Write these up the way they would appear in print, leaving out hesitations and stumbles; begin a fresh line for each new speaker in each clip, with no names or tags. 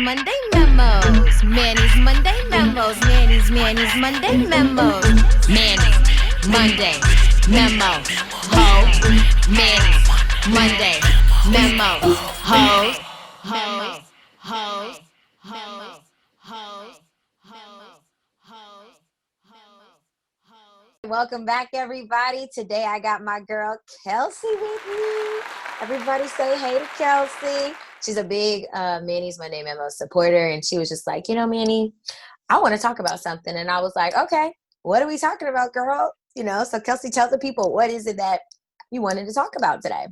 Monday memos. Manny's Monday memos. Manny's Monday memos. Manny's Monday memo. Ho. Manny's Monday memo. Ho. Ho. Ho. Ho. Ho. Welcome back, everybody. Today I got my girl Kelsei with me. Everybody say hey to Kelsei. She's a big Manny's Monday Memo supporter, and she was just like, Manny, I want to talk about something. And I was like, okay, what are we talking about, girl? So Kelsei, tell the people, what is it that you wanted to talk about today?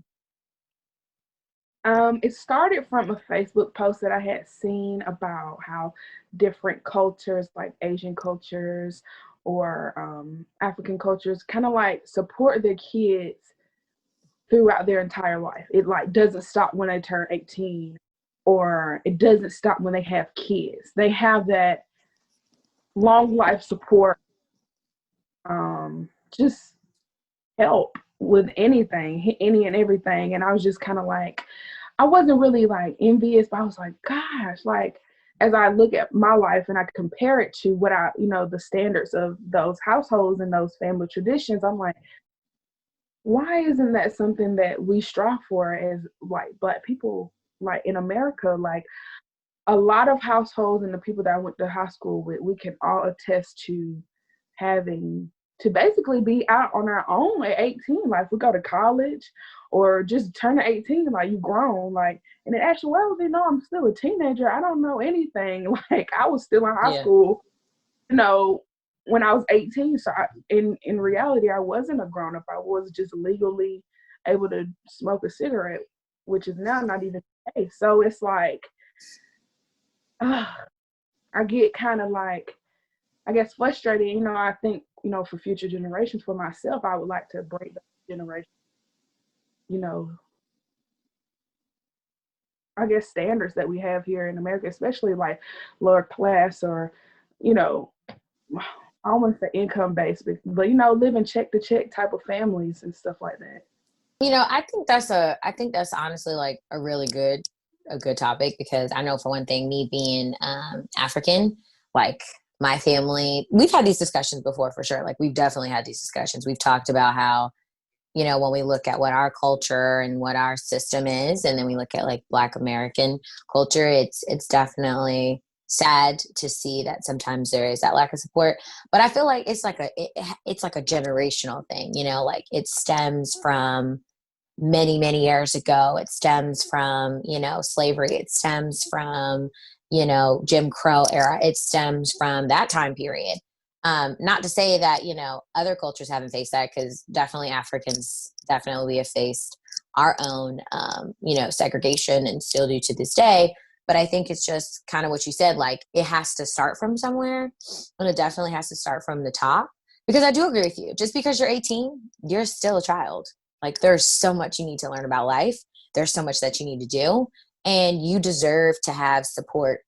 It started from a Facebook post that I had seen about how different cultures, like Asian cultures or African cultures, kind of like support their kids throughout their entire life. It like doesn't stop when they turn 18, or it doesn't stop when they have kids. They have that long life support, just help with anything, any and everything. And I was just kind of like, I wasn't really like envious, but I was like, gosh, like as I look at my life and I compare it to what the standards of those households and those family traditions, I'm like, why isn't that something that we strive for as like Black people, like in America? Like a lot of households and the people that I went to high school with, we can all attest to having to basically be out on our own at 18. Like if we go to college or just turn to 18, like you grown. Like, and in actuality, no, I'm still a teenager. I don't know anything. Like I was still in high school, when I was 18. So in reality, I wasn't a grown up. I was just legally able to smoke a cigarette, which is now not even the case. So it's like, I get kind of like, I guess, frustrated. I think, for future generations, for myself, I would like to break the generation, I guess, standards that we have here in America, especially like lower class or, almost the income based, but living check to check type of families and stuff like that.
I think that's honestly like a really good topic, because I know for one thing, me being African, like my family, we've had these discussions before for sure. Like we've definitely had these discussions. We've talked about how, when we look at what our culture and what our system is, and then we look at like Black American culture, it's definitely sad to see that sometimes there is that lack of support. But I feel like it's like it's like a generational thing, like it stems from many, many years ago. It stems from, slavery. It stems from, Jim Crow era. It stems from that time period. Not to say that, other cultures haven't faced that, because definitely Africans definitely have faced our own, segregation, and still do to this day. But I think it's just kind of what you said, like it has to start from somewhere, and it definitely has to start from the top. Because I do agree with you. Just because you're 18, you're still a child. Like there's so much you need to learn about life. There's so much that you need to do, and you deserve to have support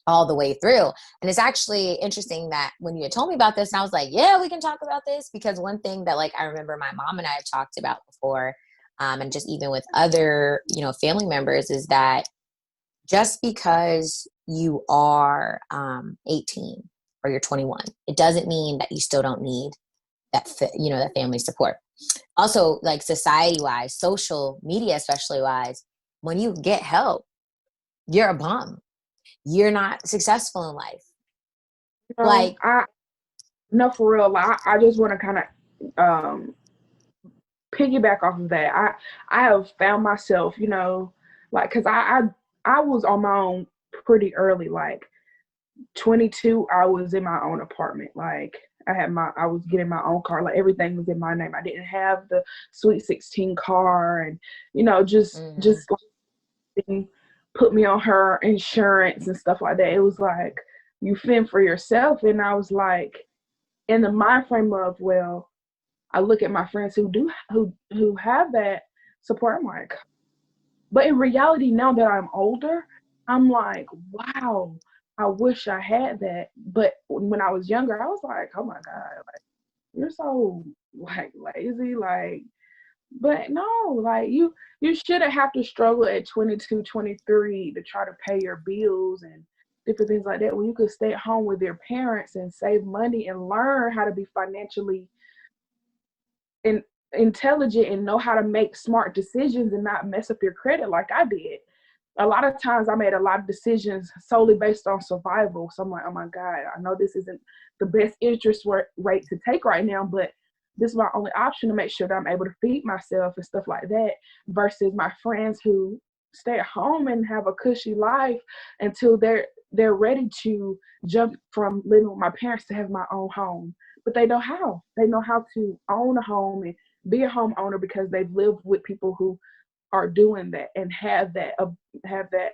all the way through. And it's actually interesting that when you had told me about this, and I was like, yeah, we can talk about this, because one thing that like I remember my mom and I have talked about before, and just even with other, family members, is that just because you are 18 or you're 21, it doesn't mean that you still don't need that family support. Also, like society wise, social media especially wise, when you get help, you're a bum. You're not successful in life. Like,
I no, for real. I just want to kind of piggyback off of that. I have found myself, like, because I was on my own pretty early. Like 22, I was in my own apartment. Like I was getting my own car. Like everything was in my name. I didn't have the Sweet 16 car, and just like, put me on her insurance and stuff like that. It was like you fend for yourself, and I was like in the mind frame of, well, I look at my friends who have that support. I'm like, but in reality, now that I'm older, I'm like, wow, I wish I had that. But when I was younger, I was like, oh my God, like you're so like lazy, like But no, like you shouldn't have to struggle at 22, 23 to try to pay your bills and different things like that when you could stay at home with your parents and save money and learn how to be financially in, intelligent and know how to make smart decisions and not mess up your credit like I did. A lot of times I made a lot of decisions solely based on survival. So I'm like, oh my God, I know this isn't the best interest rate to take right now, but this is my only option to make sure that I'm able to feed myself and stuff like that versus my friends who stay at home and have a cushy life until they're ready to jump from living with my parents to have my own home. But they know how. They know how to own a home and be a homeowner because they've lived with people who are doing that and have that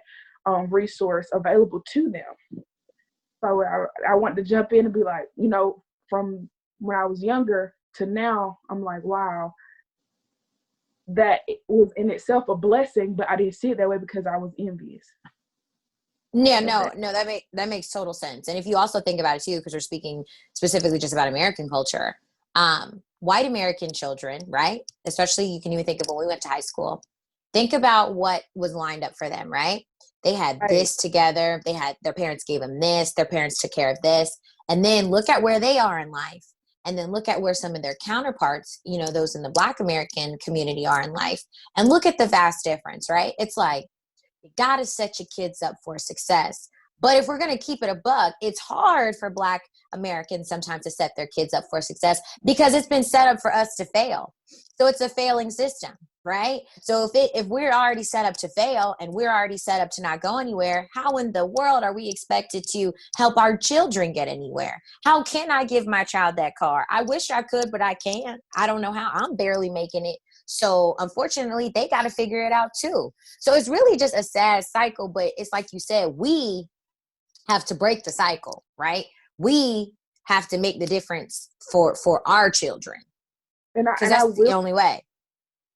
resource available to them. So I want to jump in and be like, from when I was younger to now, I'm like, wow, that was in itself a blessing, but I didn't see it that way because I was envious
Yeah,
of that.
no, that makes total sense. And if you also think about it too, because we're speaking specifically just about American culture, white American children, right? Especially you can even think of when we went to high school. Think about what was lined up for them, right? They had
Right.
this together. They had their parents gave them this. Their parents took care of this, and then look at where they are in life, and then look at where some of their counterparts, those in the Black American community are in life, and look at the vast difference, right? It's like you got to set your kids up for success. But if we're going to keep it a buck, it's hard for Black Americans sometimes to set their kids up for success because it's been set up for us to fail. So it's a failing system, right? So if we're already set up to fail and we're already set up to not go anywhere, how in the world are we expected to help our children get anywhere? How can I give my child that car? I wish I could, but I can't. I don't know how. I'm barely making it. So unfortunately, they got to figure it out too. So it's really just a sad cycle, but it's like you said, we have to break the cycle, right? We have to make the difference for our children
And I
because
and I
that's the
will.
only way.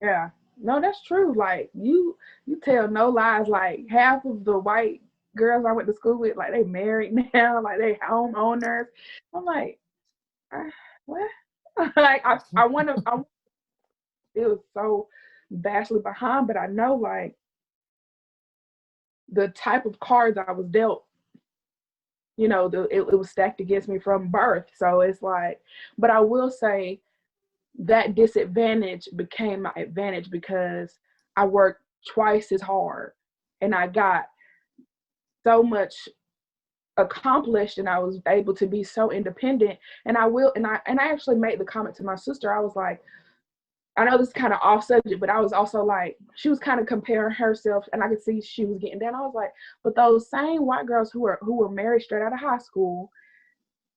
Yeah. No, that's true. Like you tell no lies. Like half of the white girls I went to school with, like they married now, like they homeowners. I'm like, uh, what? Like I want to. I feel so vastly behind, but I know like the type of cards I was dealt. It was stacked against me from birth. So it's like, but I will say that disadvantage became my advantage because I worked twice as hard and I got so much accomplished and I was able to be so independent. And I actually made the comment to my sister. I was like, I know this is kind of off subject, but I was also like, she was kind of comparing herself and I could see she was getting down. I was like, but those same white girls who were married straight out of high school,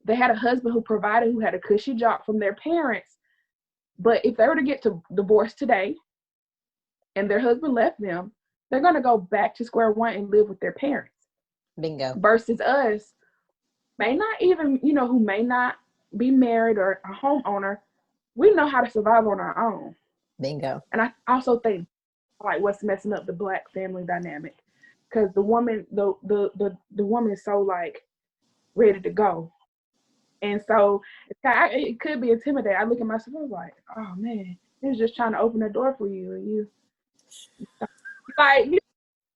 they had a husband who provided, who had a cushy job from their parents. But if they were to get to divorce today and their husband left them, they're going to go back to square one and live with their parents.
Bingo.
Versus us, may not even, who may not be married or a homeowner, we know how to survive on our own.
Bingo.
And I also think like what's messing up the Black family dynamic because the woman is so like ready to go, and so it could be intimidating. I look at myself, I was like, oh man, he's just trying to open the door for you, and you like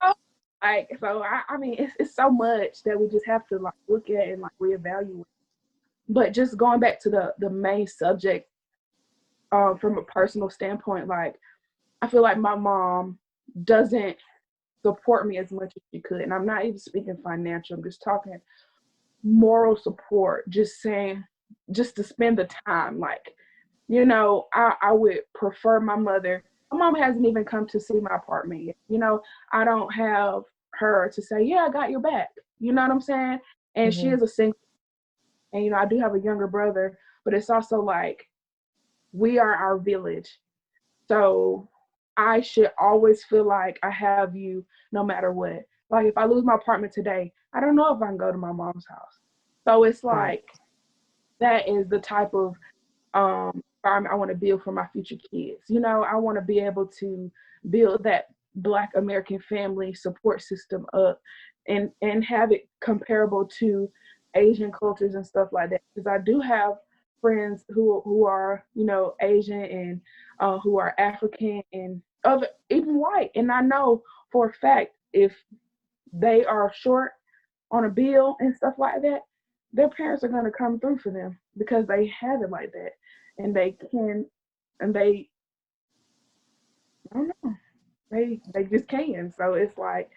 know, like so. I mean, it's so much that we just have to like look at and like reevaluate. But just going back to the main subject, from a personal standpoint, like I feel like my mom doesn't support me as much as she could. And I'm not even speaking financial, I'm just talking moral support, just saying, just to spend the time. Like, I would prefer my mother. My mom hasn't even come to see my apartment yet. I don't have her to say, yeah, I got your back. You know what I'm saying? And she
Mm-hmm.
is a single, and, I do have a younger brother, but it's also like we are our village. So I should always feel like I have you no matter what. Like if I lose my apartment today, I don't know if I can go to my mom's house. So it's
Right.
like that is the type of environment I want to build for my future kids. I want to be able to build that Black American family support system up and have it comparable to Asian cultures and stuff like that. Because I do have friends who are, you know, Asian and who are African and other even white, and I know for a fact if they are short on a bill and stuff like that, their parents are going to come through for them because they have it like that, and they can, and they, I don't know, they just can. So it's like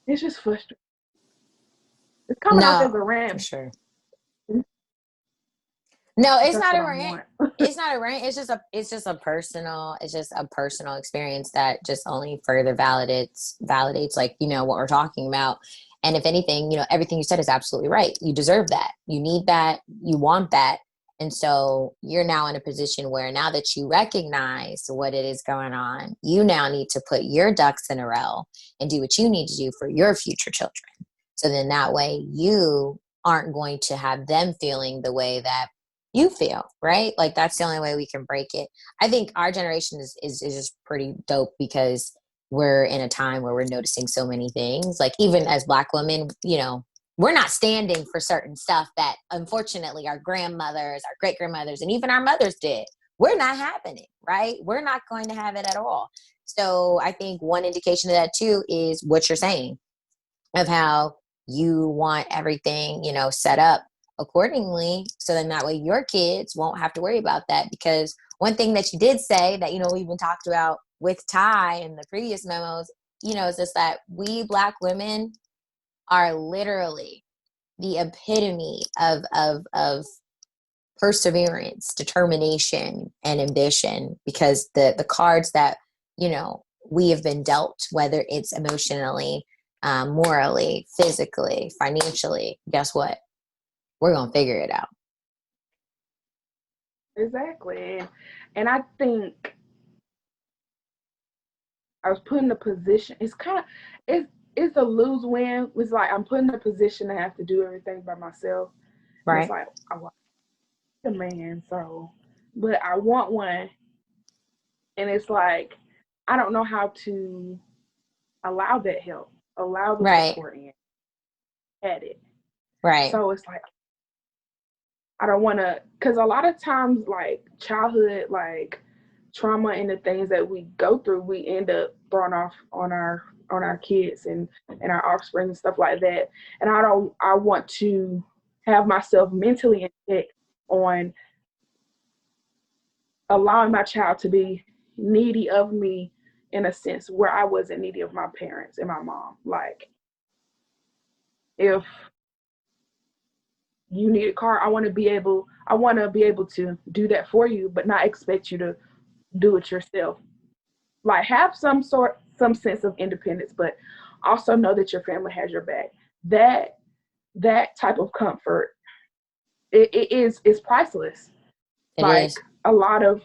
it's just frustrating. It's coming off as
No,
a
for
rant.
sure. No, it's
That's
not
what
a
I
rant.
want.
It's not a rant. It's just a personal experience that just only further validates like, what we're talking about. And if anything, everything you said is absolutely right. You deserve that. You need that. You want that. And so you're now in a position where now that you recognize what it is going on, you now need to put your ducks in a row and do what you need to do for your future children. So then that way you aren't going to have them feeling the way that you feel, right? Like that's the only way we can break it. I think our generation is just pretty dope because we're in a time where we're noticing so many things. Like even as Black women, we're not standing for certain stuff that unfortunately our grandmothers, our great grandmothers, and even our mothers did. We're not having it, right? We're not going to have it at all. So I think one indication of that too is what you're saying of how you want everything, set up accordingly. So then that way your kids won't have to worry about that. Because one thing that you did say that, we even talked about with Ty in the previous memos, is just that we Black women are literally the epitome of perseverance, determination, and ambition because the cards that, we have been dealt, whether it's emotionally, morally, physically, financially, guess what? We're going to figure it out.
Exactly. And I think I was put in a position. It's kind of it's a lose win. It's like I'm put in a position to have to do everything by myself, and it's
Right.
like I want a man, so but I want one, and it's like I don't know how to allow that help, allow the
Right.
support in at it.
Right.
So it's like I don't want to, because a lot of times, like childhood, like trauma and the things that we go through, we end up throwing off on our kids and our offspring and stuff like that. And I want to have myself mentally in check on allowing my child to be needy of me in a sense where I wasn't needy of my parents and my mom. Like if you need a car, I want to be able to do that for you, but not expect you to do it yourself. Like have some sense of independence, but also know that your family has your back. That that type of comfort it is priceless.
It
Like
is.
a lot of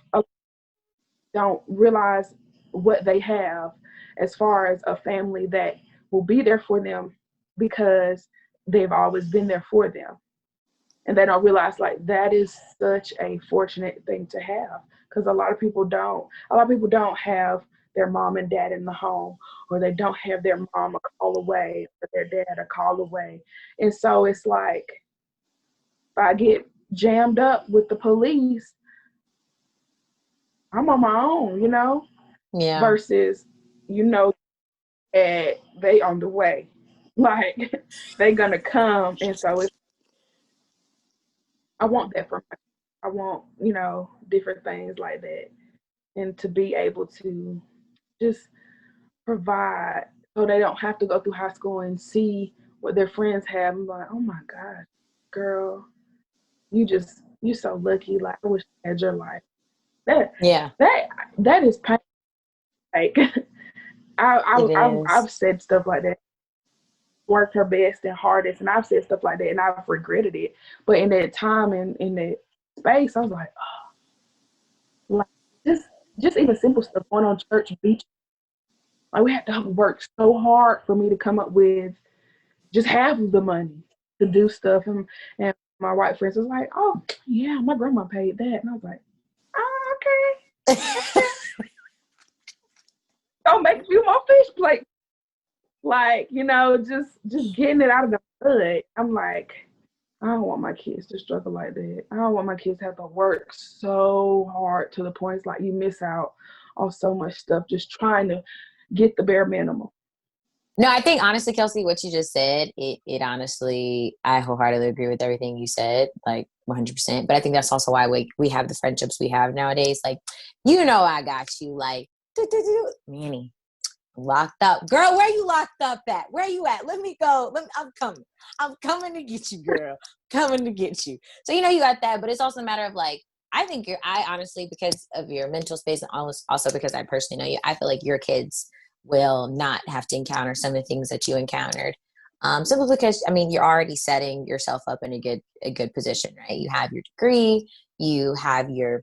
don't realize what they have as far as a family that will be there for them because they've always been there for them, and they don't realize like that is such a fortunate thing to have because a lot of people don't have their mom and dad in the home, or they don't have their mom a call away or their dad a call away. And so it's like if I get jammed up with the police, I'm on my own,
Yeah.
versus you know they on the way, like they gonna come. And so it's I want that for myself. I want, different things like that. And to be able to just provide so they don't have to go through high school and see what their friends have. I'm like, oh my gosh, girl, you so lucky. Like I wish I had your life. That
Yeah.
that that is pain. Like
It is.
I've said stuff like that. Worked her best and hardest, and I've said stuff like that, and I've regretted it. But in that time and in that space, I was like, oh, like just even simple stuff going on church beach. Like we had to work so hard for me to come up with just half of the money to do stuff. And my white friends was like, oh yeah, my grandma paid that. And I was like, oh, okay. Don't make a few more fish plates. Like, just getting it out of the hood. I'm like, I don't want my kids to struggle like that. I don't want my kids to have to work so hard to the point it's like you miss out on so much stuff just trying to get the bare minimum.
No, I think honestly, Kelsey, what you just said, it honestly, I wholeheartedly agree with everything you said, like 100%. But I think that's also why we have the friendships we have nowadays. Like, I got you. Like, Manny, locked up, girl. Where you locked up at? Where you at? Let me go. I'm coming. I'm coming to get you, girl. Coming to get you. So you got that, but it's also a matter of like. I honestly, because of your mental space and also because I personally know you, I feel like your kids will not have to encounter some of the things that you encountered. Simply because you're already setting yourself up in a good position, right? You have your degree, you have your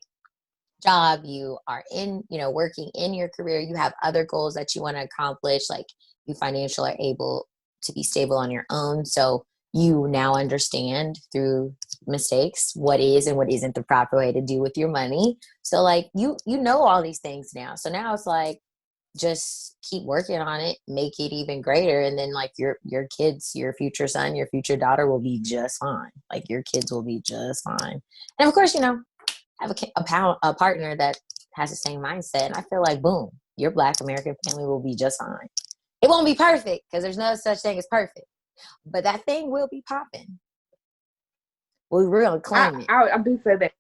job, you are working in your career, you have other goals that you want to accomplish, like you financially are able to be stable on your own. So you now understand through mistakes what is and what isn't the proper way to do with your money. So like you know all these things now. So now it's like just keep working on it, make it even greater, and then like your kids, your future son, your future daughter will be just fine. Like your kids will be just fine. And of course, have a partner that has the same mindset, and I feel like boom, your Black American family will be just fine. It won't be perfect because there's no such thing as perfect, but that thing will be popping. We're gonna claim it.
I do say that.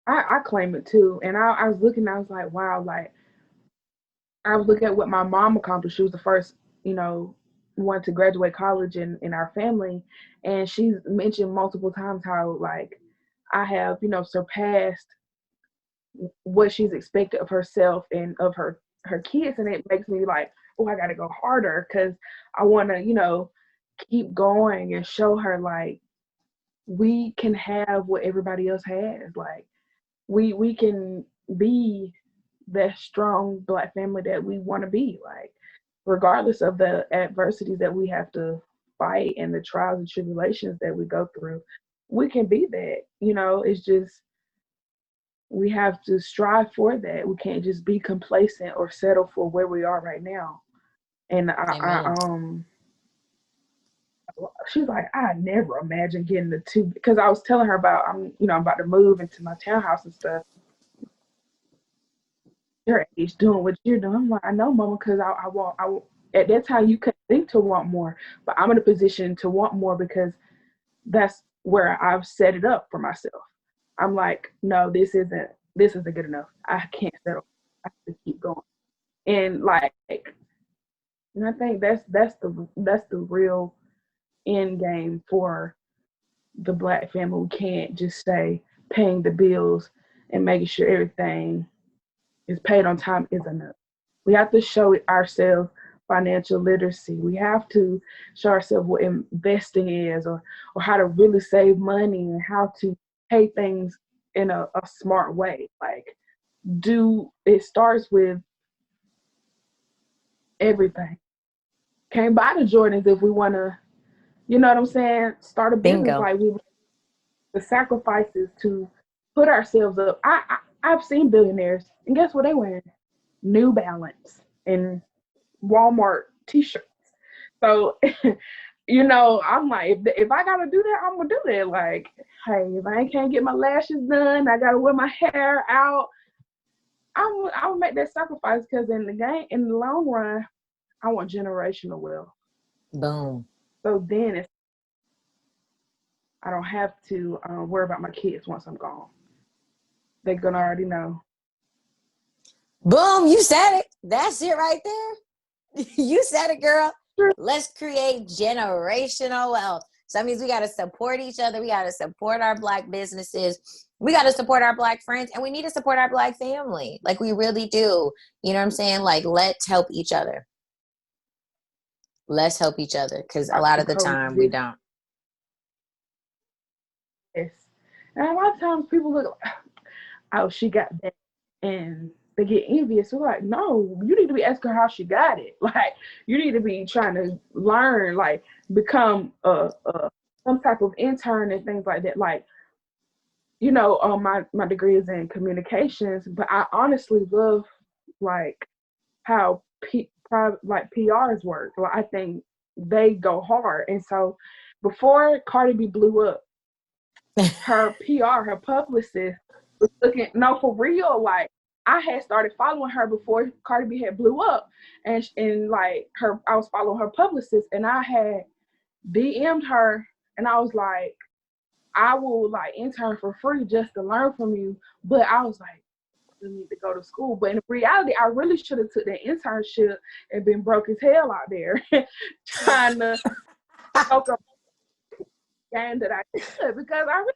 I claim it too. And I was looking, I was like, wow, like I was looking at what my mom accomplished. She was the first, one to graduate college in our family. And she's mentioned multiple times how like I have, surpassed what she's expected of herself and of her kids. And it makes me like, oh, I gotta go harder because I wanna, keep going and show her like we can have what everybody else has. Like we can be that strong Black family that we want to be, like regardless of the adversities that we have to fight and the trials and tribulations that we go through, we can be that. It's just we have to strive for that. We can't just be complacent or settle for where we are right now. And
Amen.
she's like, I never imagined getting the two, because I was telling her about I'm about to move into my townhouse and stuff. Your age doing what you're doing. I'm like, I know, mama, because I want, at that time you couldn't think to want more, but I'm in a position to want more because that's where I've set it up for myself. I'm like, no, this isn't good enough. I can't settle. I have to keep going. And like, and I think that's the real end game for the Black family. We can't just say paying the bills and making sure everything is paid on time is enough. We have to show ourselves financial literacy. We have to show ourselves what investing is, or how to really save money and how to pay things in a smart way. Like, do it starts with everything. Can't buy the Jordans if we want to, you know what I'm saying? Start a business,
Bingo.
like the sacrifices to put ourselves up. I've seen billionaires, and guess what they wearing? New Balance and Walmart t-shirts. So, I'm like, if I gotta do that, I'm gonna do that. Like, hey, if I can't get my lashes done, I gotta wear my hair out. I'll make that sacrifice because in the long run, I want generational wealth.
Boom.
So then I don't have to worry about my kids once I'm gone. They're gonna already know.
Boom, you said it. That's it right there. You said it, girl. Let's create generational wealth. So that means we got to support each other. We got to support our Black businesses. We got to support our Black friends, and we need to support our Black family. Like we really do. You know what I'm saying? Like let's help each other. Let's help each other because a
I
lot
can
of the time we
coexist.
don't.
And a lot of times people look, oh, she got that, and they get envious. We're like, no, you need to be asking her how she got it. Like, you need to be trying to learn, like, become some type of intern and things like that. Like, my degree is in communications, but I honestly love like how like PRs work. Like, I think they go hard, and so before Cardi B blew up, her PR, her publicist was looking, no, for real, like, I had started following her before Cardi B had blew up, and like her, I was following her publicist, and I had DM'd her, and I was like, I will like intern for free just to learn from you, but I was like, you need to go to school. But in reality, I really should have took that internship and been broke as hell out there trying to soak up the game that I could, because I really,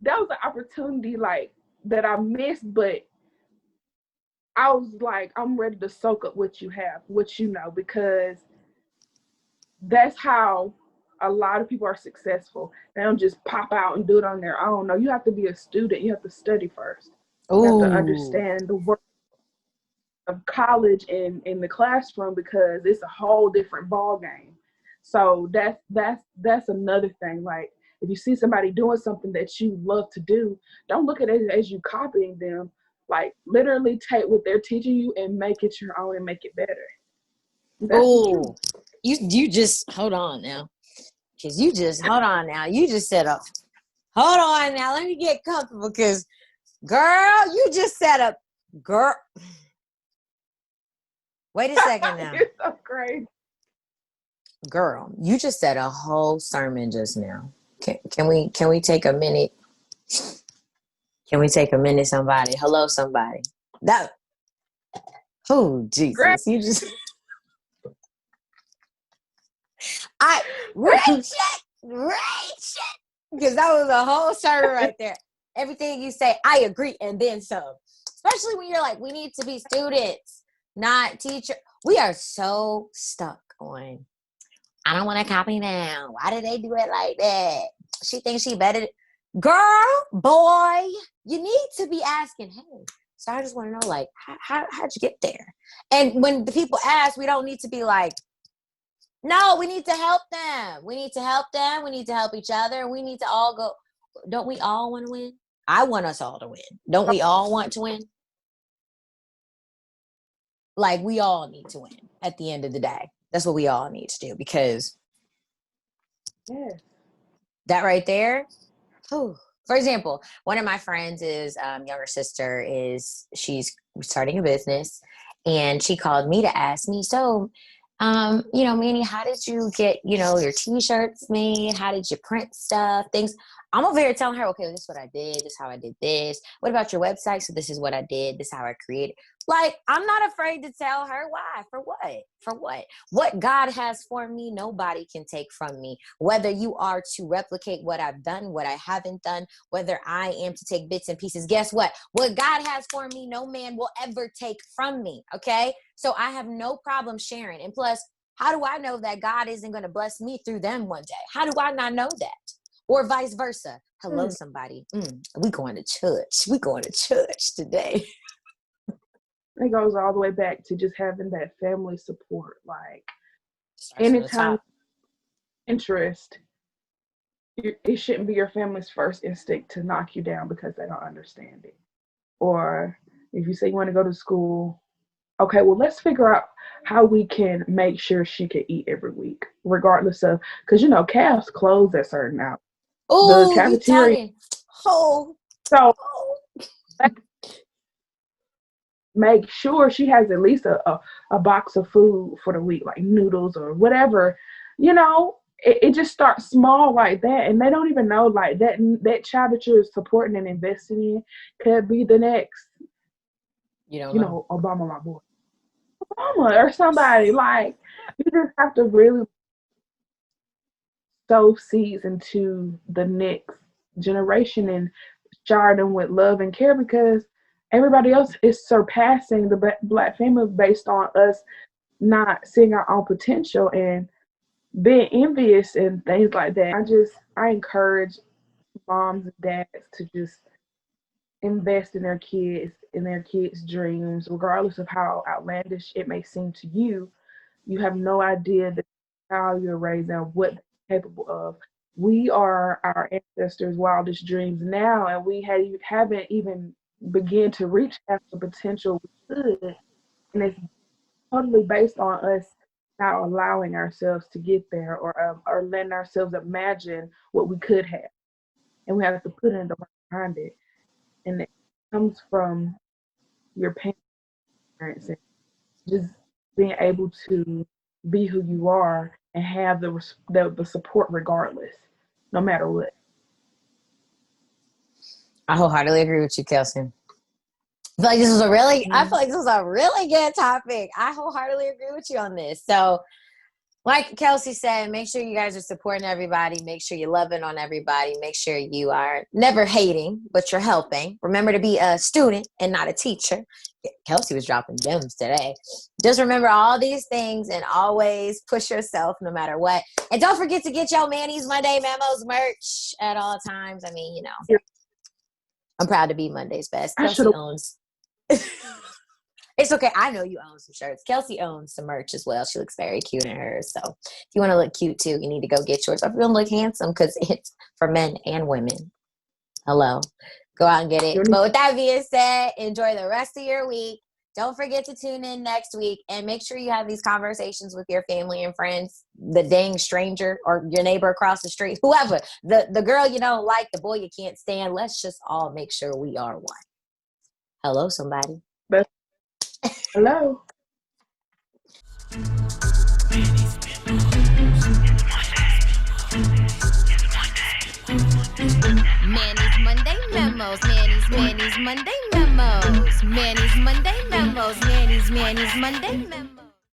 that was an opportunity like that I missed, but I was like, I'm ready to soak up what you have, what you know, because that's how a lot of people are successful. They don't just pop out and do it on their own. No, you have to be a student. You have to study first. You have to
Ooh.
understand the work of college and in the classroom, because it's a whole different ball game. So that's another thing. Like, if you see somebody doing something that you love to do, don't look at it as you copying them. Like, literally take what they're teaching you and make it your own and make it better. That's the truth.
Ooh. You just hold on now. Cause you just hold on now. You just set up. Hold on now. Let me get comfortable. Cause girl, you just set up. Girl. Wait a second now.
It's so crazy.
Girl, you just said a whole sermon just now. Can we take a minute? Can we take a minute, somebody? Hello, somebody. That oh
Great.
Jesus. You just I reach it. Reach it. Because that was a whole sermon right there. Everything you say, I agree, and then some. Especially when you're like, we need to be students, not teacher. We are so stuck on, I don't want to copy them. Why did they do it like that? She thinks she better. Girl, boy, you need to be asking, hey, so I just want to know, like, how'd you get there? And when the people ask, we don't need to be like, no, we need to help them. We need to help them. We need to help each other. We need to all go. Don't we all want to win? I want us all to win. Don't we all want to win? Like, we all need to win at the end of the day. That's what we all need to do, because
Yes.
that right there. Whew. For example, one of my friends is younger sister is she's starting a business, and she called me to ask me, so Manny, how did you get, your t-shirts made? How did you print stuff? Things. I'm over here telling her, okay, this is what I did, this is how I did this. What about your website? So this is what I did, this is how I created. Like, I'm not afraid to tell her why. For what? For what? What God has for me, nobody can take from me. Whether you are to replicate what I've done, what I haven't done, whether I am to take bits and pieces, guess what? What God has for me, no man will ever take from me. Okay? So I have no problem sharing. And plus, how do I know that God isn't going to bless me through them one day? How do I not know that? Or vice versa. Hello, somebody. We going to church. We going to church today.
It goes all the way back to just having that family support. Like,
Starts from the
anytime
top.
interest, it shouldn't be your family's first instinct to knock you down because they don't understand it. Or if you say you want to go to school, okay, well, let's figure out how we can make sure she can eat every week, regardless of, because calves close at certain hours. The
Oh, you
cafeteria.
talking. Oh,
So
oh.
make sure she has at least a box of food for the week, like noodles or whatever. It just starts small like that, and they don't even know, like, that child that you're supporting and investing in could be the next,
You don't know.
Obama, my boy, Obama or somebody. Like, you just have to really sow seeds into the next generation and shower them with love and care, because everybody else is surpassing the black family based on us not seeing our own potential and being envious and things like that. I encourage moms and dads to just invest in their kids' dreams, regardless of how outlandish it may seem to you. You have no idea the how you're raised and what they're capable of. We are our ancestors' wildest dreams now, and we haven't even begun to reach half the potential we could. And it's totally based on us not allowing ourselves to get there, or letting ourselves imagine what we could have, and we have to put in the work behind it, and it comes from your parents and just being able to be who you are and have the support regardless, no matter what.
I wholeheartedly agree with you, Kelsey. I feel like this was a really good topic. I wholeheartedly agree with you on this. So, like Kelsey said, make sure you guys are supporting everybody. Make sure you're loving on everybody. Make sure you are never hating, but you're helping. Remember to be a student and not a teacher. Kelsey was dropping gems today. Just remember all these things and always push yourself no matter what. And don't forget to get your Manny's Monday Memos merch at all times. I mean, I'm proud to be Monday's best.
I should
Kelsey
have.
owns. It's okay. I know you own some shirts. Kelsey owns some merch as well. She looks very cute in hers. So if you want to look cute too, you need to go get yours. Or if you want to look handsome, because it's for men and women. Hello. Go out and get it. But with that being said, enjoy the rest of your week. Don't forget to tune in next week and make sure you have these conversations with your family and friends, the dang stranger or your neighbor across the street, whoever, the girl you don't like, the boy you can't stand. Let's just all make sure we are one. Hello, somebody.
Hello.
Manny's Monday Memos. Manny's Monday Memos. Manny's Monday Memos. Manny's Monday Memos.